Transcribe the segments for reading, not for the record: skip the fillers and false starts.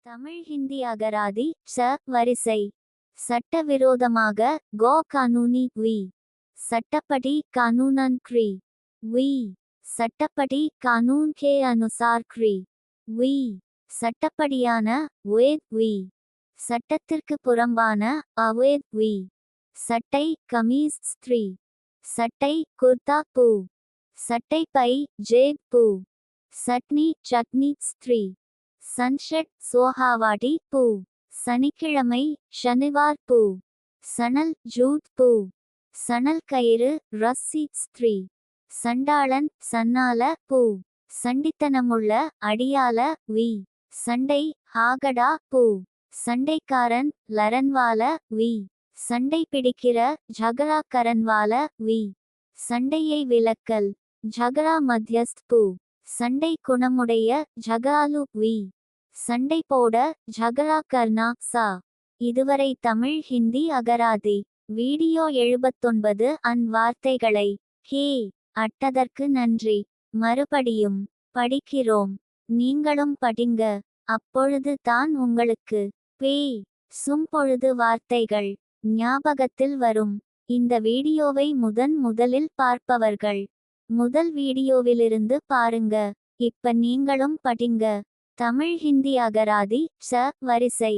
தமிழ் ஹிந்தி அகராதி ச வரிசை. சட்டவிரோதமாக கோ கானூனி வி. சட்டப்படி कानूनन क्री वी. சட்டப்படி कानून के अनुसार क्री वी. சட்டப்படியான வேத் வி. சட்டத்திற்கு புறம்பான அவேத் வி. சட்டை கமீஸ் ஸ்திரீ. சட்டை குர்தா பூ. சட்டை பை ஜேப் பூ. சட்னி சட்னி ஸ்திரீ. சன்ஷெட் சோஹாவாடி பூ. சனிக்கிழமை ஷனிவார் பூ. சணல் ஜூட் பூ. சணல் கயிறு ரஸ்ஸி ஸ்திரீ. சண்டாளன் சன்னால பூ. சண்டித்தனமுள்ள அடியால வி. சண்டை ஹாகடா பூ. சண்டைக்காரன் லரன்வால வி. சண்டை பிடிக்கிற ஜகரா கரன்வால வி. சண்டையை விலக்கல் ஜகரா மத்யஸ்த் பூ. சண்டை குணமுடைய ஜகாலு வி. சண்டை போட ஜகரா கர்னா சா. இதுவரை தமிழ் ஹிந்தி அகராதி வீடியோ 79 அன் வார்த்தைகளை ஹே அட்டதற்கு நன்றி. மறுபடியும் படிக்கிறோம். நீங்களும் படிங்க. அப்பொழுது தான் உங்களுக்கு பே சும்பொழுது வார்த்தைகள் ஞாபகத்தில் வரும். இந்த வீடியோவை முதலில் பார்ப்பவர்கள் முதல் வீடியோவிலிருந்து பாருங்க. இப்ப நீங்களும் படிங்க. தமிழ் ஹிந்தி அகராதி ச வரிசை.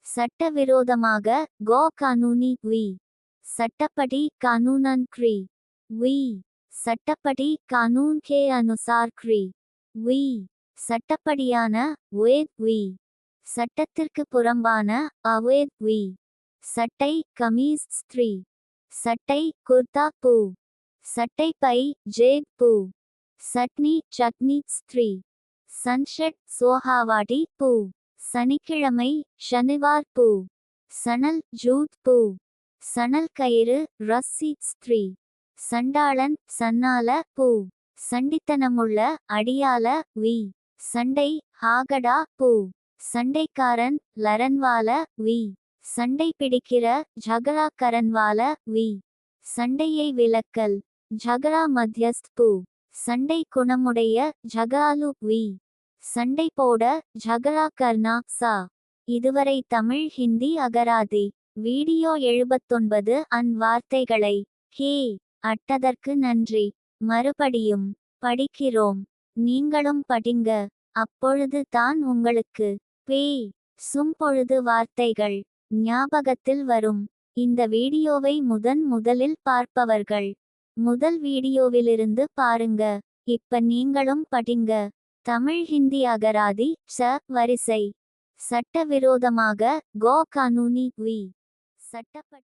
சட்டவிரோதமாக கோ கானூனி வி. சட்டப்படி कानूनन क्री वी. சட்டப்படி कानून के अनुसार क्री वी. சட்டப்படியான வேத் வி. சட்டத்திற்கு புறம்பான அவேத் வி. சட்டை கமீஸ் ஸ்திரீ. சட்டை குர்தா பூ. சட்டை பை ஜேப் பூ. சட்னி சட்னி ஸ்திரீ. சன்ஷெட் சோஹாவாடி பூ. சனிக்கிழமை ஷனிவார் பூ. சணல் ஜூட் பூ. சணல் கயிறு ரஸ்ஸி ஸ்திரீ. சண்டாளன் சன்னால பூ. சண்டித்தனமுள்ள அடியால வி. சண்டை ஹாகடா பூ. சண்டைக்காரன் லரன்வால வி. சண்டை பிடிக்கிற ஜகரா கரன்வால வி. சண்டையை விலக்கல் ஜகரா மத்யஸ்த் பூ. சண்டை குணமுடைய ஜகாலு வி. சண்டை போட ஜகரா கர்னா சா. இதுவரை தமிழ் ஹிந்தி அகராதி வீடியோ 79 அன் வார்த்தைகளை ஹே அட்டதற்கு நன்றி. மறுபடியும் படிக்கிறோம். நீங்களும் படிங்க. அப்பொழுது தான் உங்களுக்கு பே சும்பொழுது வார்த்தைகள் ஞாபகத்தில் வரும். இந்த வீடியோவை முதலில் பார்ப்பவர்கள் முதல் வீடியோவிலிருந்து பாருங்க. இப்ப நீங்களும் படிங்க. தமிழ் ஹிந்தி அகராதி ச வரிசை. சட்டவிரோதமாக கோ கானூனி வி. சட்டப்படி